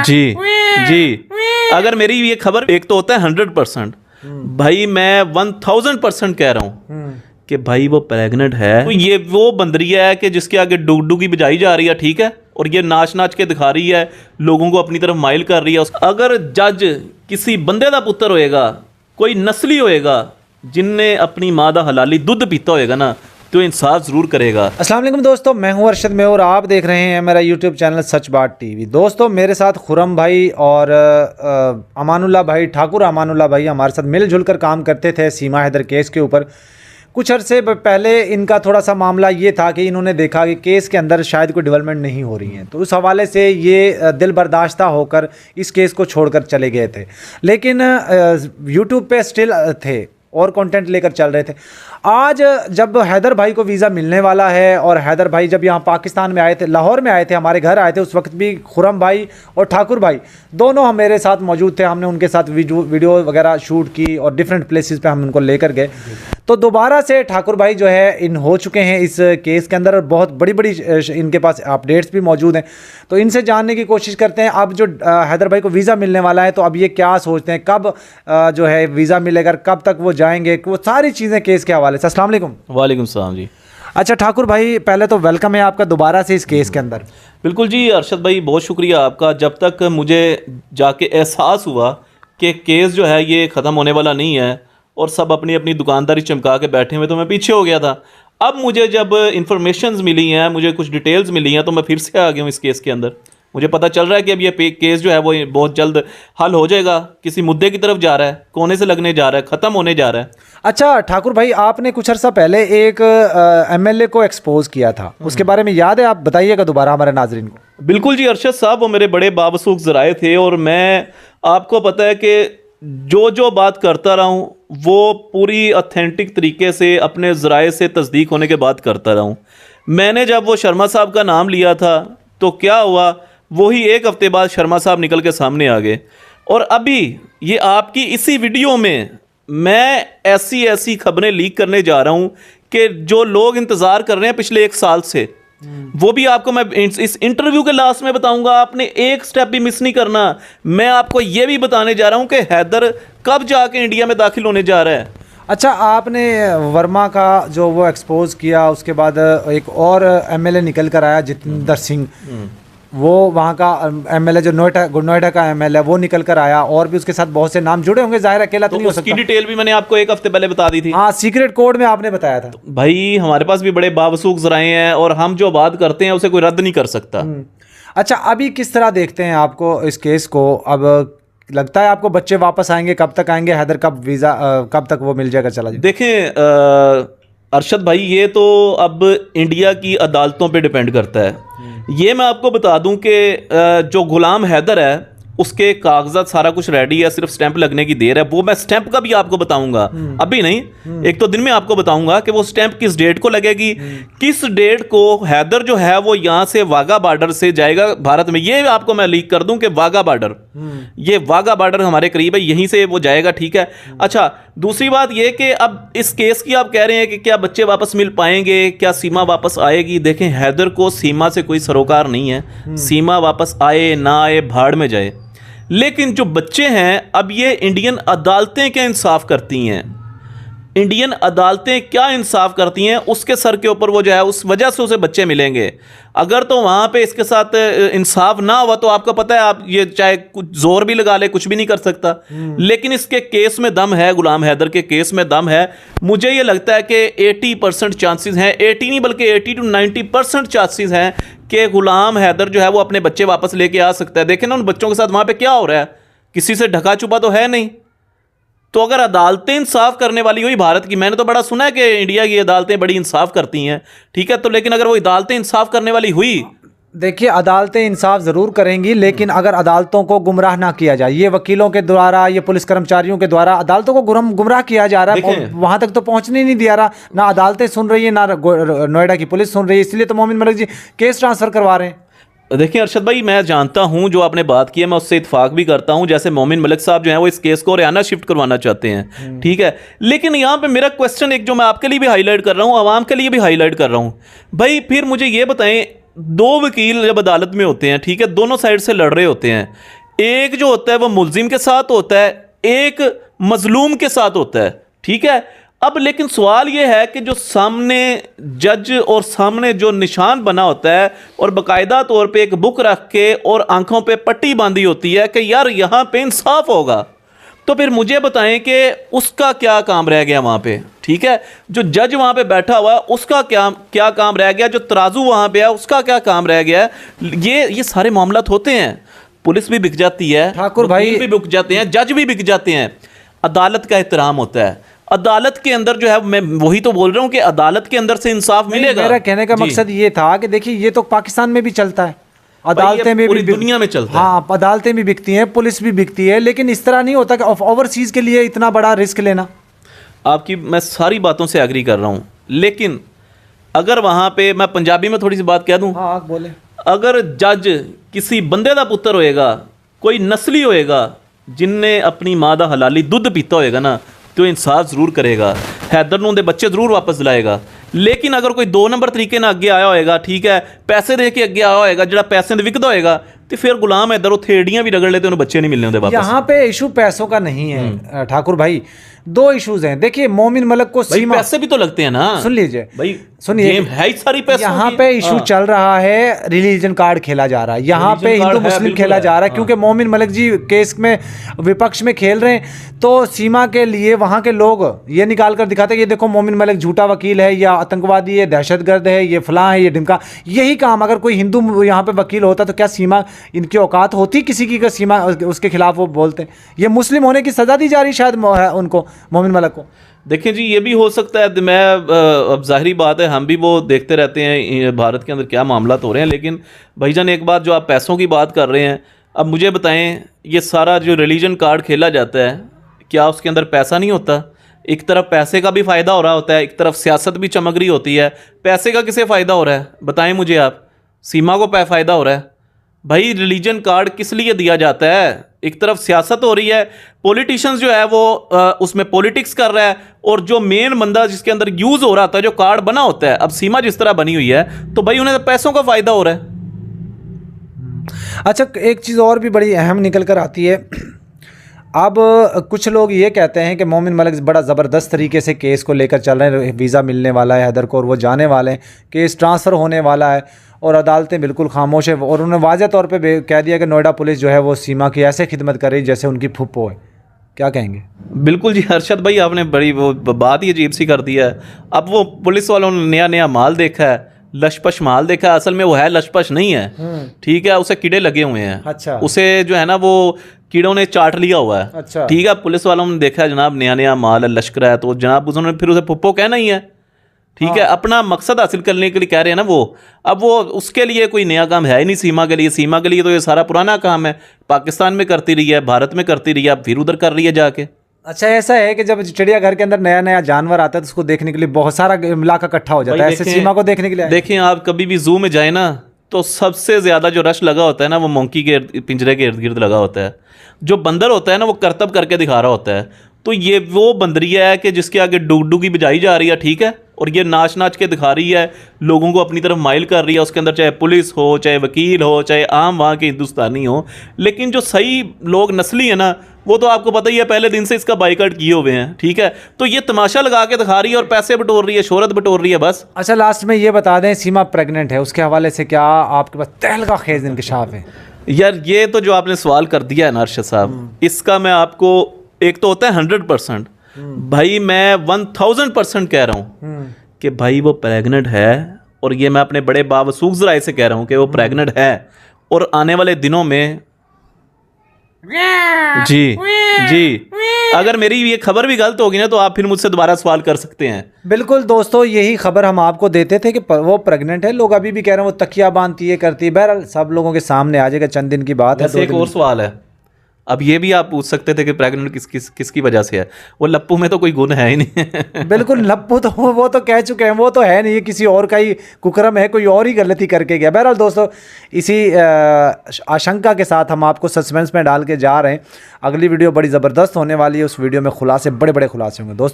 जी जी, अगर मेरी ये खबर, एक तो होता है 100%, भाई मैं 1000% कह रहा हूँ कि भाई वो प्रेग्नेंट है, तो ये वो बंदरिया है कि जिसके आगे डुगडुगी बजाई जा रही है, ठीक है, और ये नाच नाच के दिखा रही है, लोगों को अपनी तरफ माइल कर रही है। अगर जज किसी बंदे का पुत्र होएगा, कोई नस्ली होएगा जिनने अपनी माँ दा हलाली दुध पीता होएगा ना, तो इंसाफ ज़रूर करेगा। अस्सलाम वालेकुम दोस्तों, मैं हूं अरशद में और आप देख रहे हैं मेरा यूट्यूब चैनल सच बात टीवी। दोस्तों मेरे साथ खुरम भाई और अमानुल्लाह भाई, ठाकुर अमानुल्लाह भाई हमारे साथ मिलजुल कर काम करते थे सीमा हैदर केस के ऊपर। कुछ अरसे पहले इनका थोड़ा सा मामला ये था कि इन्होंने देखा कि केस के अंदर शायद कोई डेवलपमेंट नहीं हो रही है, तो उस हवाले से ये दिल बर्दाश्ता होकर इस केस को छोड़कर चले गए थे। लेकिन यूट्यूब पे स्टिल थे और कंटेंट लेकर चल रहे थे। आज जब हैदर भाई को वीज़ा मिलने वाला है और हैदर भाई जब यहाँ पाकिस्तान में आए थे, लाहौर में आए थे, हमारे घर आए थे, उस वक्त भी खुरम भाई और ठाकुर भाई दोनों हम मेरे साथ मौजूद थे। हमने उनके साथ वीडियो वगैरह शूट की और डिफरेंट प्लेसेस पे हम उनको लेकर गए। तो दोबारा से ठाकुर भाई जो है इन हो चुके हैं इस केस के अंदर और बहुत बड़ी बड़ी इनके पास अपडेट्स भी मौजूद हैं। तो इनसे जानने की कोशिश करते हैं अब जो हैदर भाई को वीज़ा मिलने वाला है, तो अब ये क्या सोचते हैं, कब जो है वीज़ा मिलेगा, कब तक वो जाएंगे, वो सारी चीज़ें केस के हवाले से। अस्सलाम वालेकुम। वालेकुम सलाम जी। अच्छा ठाकुर भाई, पहले तो वेलकम है आपका दोबारा से इस केस के अंदर। बिल्कुल जी अरशद भाई, बहुत शुक्रिया आपका। जब तक मुझे जाके एहसास हुआ कि केस जो है ये ख़त्म होने वाला नहीं है और सब अपनी अपनी दुकानदारी चमका के बैठे हुए, तो मैं पीछे हो गया था। अब मुझे जब इंफॉर्मेशंस मिली हैं, मुझे कुछ डिटेल्स मिली हैं, तो मैं फिर से आ गया हूँ इस केस के अंदर। मुझे पता चल रहा है कि अब ये केस जो है वो बहुत जल्द हल हो जाएगा, किसी मुद्दे की तरफ जा रहा है, कोने से लगने जा रहा है, ख़त्म होने जा रहा है। अच्छा ठाकुर भाई, आपने कुछ अर्सा पहले एक एमएलए को एक्सपोज किया था, उसके बारे में याद है? आप बताइएगा दोबारा हमारे नाजरीन को। बिल्कुल जी अरशद साहब, वो मेरे बड़े बावसूख ज़राए थे और मैं, आपको पता है कि जो बात करता रहा हूँ वो पूरी ऑथेंटिक तरीके से अपने ज़राए से तस्दीक होने के बाद करता रहा हूँ। मैंने जब वो शर्मा साहब का नाम लिया था तो क्या हुआ, वही एक हफ्ते बाद शर्मा साहब निकल के सामने आ गए। और अभी ये आपकी इसी वीडियो में मैं ऐसी खबरें लीक करने जा रहा हूँ कि जो लोग इंतज़ार कर रहे हैं पिछले 1 साल से, वो भी आपको मैं इस इंटरव्यू के लास्ट में बताऊंगा। आपने एक स्टेप भी मिस नहीं करना। मैं आपको ये भी बताने जा रहा हूँ कि हैदर कब जाके इंडिया में दाखिल होने जा रहा है। अच्छा, आपने वर्मा का जो वो एक्सपोज किया, उसके बाद एक और एमएलए निकल कर आया, जितेंद्र सिंह, वो वहाँ का एमएलए जो नोएडा का एमएलए, वो निकल कर आया, और भी उसके साथ बहुत से नाम जुड़े होंगे, जाहिर अकेला तो नहीं हो सकता। उसकी डिटेल भी मैंने आपको 1 हफ्ते पहले बता दी थी। हाँ, सीक्रेट कोड में आपने बताया था। तो भाई हमारे पास भी बड़े बावसूख ज़राए हैं और हम जो बात करते हैं उसे कोई रद्द नहीं कर सकता। अच्छा, अभी किस तरह देखते हैं आपको इस केस को? अब लगता है आपको बच्चे वापस आएंगे? कब तक आएंगे? हैदर कब वीज़ा कब तक वो मिल जाएगा? चला जाए। देखें अरशद भाई, ये तो अब इंडिया की अदालतों पे डिपेंड करता है। ये मैं आपको बता दूं कि जो गुलाम हैदर है उसके कागजात सारा कुछ रेडी है, सिर्फ स्टैंप लगने की देर है। वो मैं स्टैंप का भी आपको बताऊंगा, अभी नहीं, 1-2 दिन में आपको बताऊंगा कि वो स्टैंप किस डेट को लगेगी, किस डेट को हैदर जो है वो यहाँ से वाघा बॉर्डर से जाएगा भारत में। ये आपको मैं लीक कर दूं कि वाघा बॉर्डर, ये वाघा बॉर्डर हमारे करीब है, यहीं से वो जाएगा, ठीक है। अच्छा, दूसरी बात ये कि अब इस केस की आप कह रहे हैं कि क्या बच्चे वापस मिल पाएंगे, क्या सीमा वापस आएगी? देखें, हैदर को सीमा से कोई सरोकार नहीं है। सीमा वापस आए ना आए, भाड़ में जाए। लेकिन जो बच्चे हैं, अब ये इंडियन अदालतें क्या इंसाफ करती हैं, इंडियन अदालतें क्या इंसाफ करती हैं, उसके सर के ऊपर वो जो है, उस वजह से उसे बच्चे मिलेंगे। अगर तो वहाँ पे इसके साथ इंसाफ ना हुआ तो आपको पता है, आप ये चाहे कुछ जोर भी लगा ले, कुछ भी नहीं कर सकता। लेकिन इसके केस में दम है, गुलाम हैदर के केस में दम है। मुझे ये लगता है कि 80% चांसेस हैं, 80 नहीं बल्कि 80 to 90% चांसेस हैं कि गुलाम हैदर जो है वो अपने बच्चे वापस लेके आ सकता है। देखें ना उन बच्चों के साथ वहाँ पे क्या हो रहा है, किसी से ढका छुपा तो है नहीं। तो अगर अदालतें इंसाफ करने वाली हुई भारत की, मैंने तो बड़ा सुना है कि इंडिया की अदालतें बड़ी इंसाफ करती हैं, ठीक है, तो लेकिन अगर वो अदालतें इंसाफ करने वाली हुई, देखिए अदालतें इंसाफ ज़रूर करेंगी, लेकिन अगर अदालतों को गुमराह ना किया जाए, ये वकीलों के द्वारा, ये पुलिस कर्मचारियों के द्वारा अदालतों को गुमराह किया जा रहा है, वहाँ तक तो पहुँचने नहीं दिया रहा। ना अदालतें सुन रही है, ना नोएडा की पुलिस सुन रही है, इसलिए तो मोमिन मलिक जी केस ट्रांसफ़र करवा रहे हैं। देखिए अरशद भाई, मैं जानता हूं जो आपने बात की है, मैं उससे इत्फाक भी करता हूं। जैसे मोमिन मलिक साहब जो हैं वो इस केस को हरियाणा शिफ्ट करवाना चाहते हैं, ठीक है। लेकिन यहाँ पे मेरा क्वेश्चन एक जो मैं आपके लिए भी हाईलाइट कर रहा हूँ, आवाम के लिए भी हाईलाइट कर रहा हूँ, भाई फिर मुझे ये बताएं, दो वकील जब अदालत में होते हैं, ठीक है, दोनों साइड से लड़ रहे होते हैं, एक जो होता है वो मुल्जिम के साथ होता है, एक मजलूम के साथ होता है, ठीक है। अब लेकिन सवाल ये है कि जो सामने जज और सामने जो निशान बना होता है और बाकायदा तौर पे एक बुक रख के और आंखों पे पट्टी बांधी होती है कि यार यहाँ पे इंसाफ होगा, तो फिर मुझे बताएं कि उसका क्या काम रह गया वहाँ पे, ठीक है। जो जज वहाँ पे बैठा हुआ है उसका क्या काम रह गया, जो तराजू वहाँ पे है उसका क्या काम रह गया है। ये सारे मामलात होते हैं, पुलिस भी बिक जाती है, ठाकुर भाई भी बिक जाते हैं, जज भी बिक जाते हैं। अदालत का एहतराम होता है, अदालत के अंदर जो है, मैं वही तो बोल रहा हूँ कि अदालत के अंदर से इंसाफ मिलेगा। मेरा कहने का मकसद ये था कि देखिए ये तो पाकिस्तान में भी चलता है, अदालतें में पूरी भी दुनिया में चलता है। हाँ, अदालतें भी बिकती हैं, पुलिस भी बिकती है, लेकिन इस तरह नहीं होता कि ओवरसीज के लिए इतना बड़ा रिस्क लेना। आपकी मैं सारी बातों से एग्री कर रहा हूँ, लेकिन अगर वहाँ पे मैं पंजाबी में थोड़ी सी बात कह दूँ, हाँ आप बोले, अगर जज किसी बंदे का पुत्र होएगा, कोई नस्ली होएगा जिनने अपनी माँ का हलाली दुध पीता होएगा ना, तो इंसाफ जरूर करेगा, हैदर नूं दे बच्चे जरूर वापस दिलाएगा। लेकिन अगर कोई 2 नंबर तरीके ना अगे आया होएगा, ठीक है, पैसे दे के अगे आया होएगा, जो पैसे दे विकदा होएगा, तो फिर गुलाम हैदर उत्थे एड़ियां भी रगड़ लेते, उन्हें बच्चे नहीं मिलने होंगे वापस। यहाँ पे इशू पैसों का नहीं है ठाकुर भाई, 2 इश्यूज हैं। देखिए मोमिन मलिक को सीमा, पैसे भी तो लगते हैं ना, सुन लीजिए भाई, सुनिए, गेम है ही सारी पैसों यहाँ की। पे इशू चल रहा है, रिलीजन कार्ड खेला जा रहा है, यहाँ पे हिंदू मुस्लिम खेला जा रहा है, क्योंकि मोमिन मलिक जी केस में विपक्ष में खेल रहे हैं, तो सीमा के लिए वहाँ के लोग ये निकाल कर दिखाते हैं, ये देखो मोमिन मलिक झूठा वकील है, या आतंकवादी है, दहशतगर्द है, ये फलां है, ये ढिमका। यही काम अगर कोई हिंदू यहाँ पे वकील होता तो क्या सीमा इनकी औकात होती किसी की का सीमा उसके खिलाफ वो बोलते? ये मुस्लिम होने की सजा दी जा रही शायद उनको, मोमिन मलिक को। देखें जी, ये भी हो सकता है, मैं अब जाहिरी बात है हम भी वो देखते रहते हैं भारत के अंदर क्या मामलात हो रहे हैं। लेकिन भाईजान एक बात, जो आप पैसों की बात कर रहे हैं, अब मुझे बताएं, ये सारा जो रिलीजन कार्ड खेला जाता है, क्या उसके अंदर पैसा नहीं होता? एक तरफ पैसे का भी फ़ायदा हो रहा होता है, एक तरफ सियासत भी चमक रही होती है। पैसे का किसे फ़ायदा हो रहा है बताएं मुझे आप? सीमा को फ़ायदा हो रहा है। भाई रिलीजन कार्ड किस लिए दिया जाता है? एक तरफ सियासत हो रही है, पॉलिटिशियंस जो है वो उसमें पॉलिटिक्स कर रहा है, और जो मेन बंदा जिसके अंदर यूज़ हो रहा था, जो कार्ड बना होता है, अब सीमा जिस तरह बनी हुई है, तो भाई उन्हें पैसों का फ़ायदा हो रहा है। अच्छा, एक चीज़ और भी बड़ी अहम निकल कर आती है। अब कुछ लोग ये कहते हैं कि मोमिन मलिक बड़ा ज़बरदस्त तरीके से केस को लेकर चल रहे हैं, वीज़ा मिलने वाला है हैदर को और वो जाने वाले हैं, केस ट्रांसफ़र होने वाला है, और अदालतें बिल्कुल खामोश है, और उन्होंने वाज़ह तौर पे कह दिया कि नोएडा पुलिस जो है वो सीमा की ऐसे खिदमत कर रही जैसे उनकी फुप्पो है। क्या कहेंगे? बिल्कुल जी अरशद भाई, आपने बड़ी वो बात ही अजीब सी कर दी है। अब वो पुलिस वालों ने नया नया माल देखा है, लशपश माल देखा है, असल में वो है लशपश नहीं है, ठीक है, उसे कीड़े लगे हुए हैं। अच्छा, उसे जो है ना वो कीड़ों ने चाट लिया हुआ है। अच्छा, ठीक है, पुलिस वालों ने देखा है जनाब नया नया माल है, लश्कर है, तो जनाब उन्होंने फिर उसे पुप्पो कहना ही है, ठीक है, अपना मकसद हासिल करने के लिए कह रहे हैं ना वो। अब वो उसके लिए कोई नया काम है ही नहीं सीमा के लिए। सीमा के लिए तो ये सारा पुराना काम है, पाकिस्तान में करती रही है, भारत में करती रही है, अब फिर उधर कर रही है जाके। अच्छा, ऐसा है कि जब चिड़ियाघर के अंदर नया नया जानवर आता है तो उसको देखने के लिए बहुत सारा इलाका इकट्ठा हो जाता है, ऐसे सीमा को देखने के लिए। देखें आप कभी भी जू में जाए ना, तो सबसे ज़्यादा जो रश लगा होता है ना, वो मंकी के पिंजरे के इर्द गिर्द लगा होता है। जो बंदर होता है ना, वो करतब करके दिखा रहा होता है। तो ये वो बंदरिया है कि जिसके आगे डुगडू की बजाई जा रही है, ठीक है, और ये नाच नाच के दिखा रही है, लोगों को अपनी तरफ माइल कर रही है। उसके अंदर चाहे पुलिस हो, चाहे वकील हो, चाहे आम वहाँ के हिंदुस्तानी हो, लेकिन जो सही लोग नस्ली है ना, वो तो आपको पता ही है, पहले दिन से इसका बाइकआउट किए हुए हैं, ठीक है। तो ये तमाशा लगा के दिखा रही है और पैसे बटोर रही है, शोहरत बटोर रही है बस। अच्छा, लास्ट में ये बता दें, सीमा प्रेग्नेंट है, उसके हवाले से क्या आपके पास तहलका खेज इंकशाफ है? यार ये तो जो आपने सवाल कर दिया है ना अरशद साहब, इसका मैं आपको, एक तो होता है 100%, भाई मैं 1000% कह रहा हूँ कि भाई वो प्रेग्नेंट है, और ये मैं अपने बड़े बावसूख ज़राए से कह रहा हूँ कि वो प्रेग्नेंट है, और आने वाले दिनों में जी जी, अगर मेरी ये खबर भी गलत होगी ना, तो आप फिर मुझसे दोबारा सवाल कर सकते हैं। बिल्कुल दोस्तों, यही खबर हम आपको देते थे कि वो प्रेग्नेंट है। लोग अभी भी कह रहे हैं वो तकिया बांधती है, करती है। बहरहाल सब लोगों के सामने आ जाएगा, चंद दिन की बात है। एक और सवाल है, अब ये भी आप पूछ सकते थे कि प्रेग्नेंट किसकी वजह से है। वो लप्पू में तो कोई गुण है ही नहीं। बिल्कुल, लप्पू तो वो तो कह चुके हैं, वो तो है नहीं, किसी और का ही कुकरम है, कोई और ही गलती करके गया। बहरहाल दोस्तों, इसी आशंका के साथ हम आपको सस्पेंस में डाल के जा रहे हैं। अगली वीडियो बड़ी ज़बरदस्त होने वाली है, उस वीडियो में खुलासे, बड़े बड़े खुलासे होंगे दोस्तों।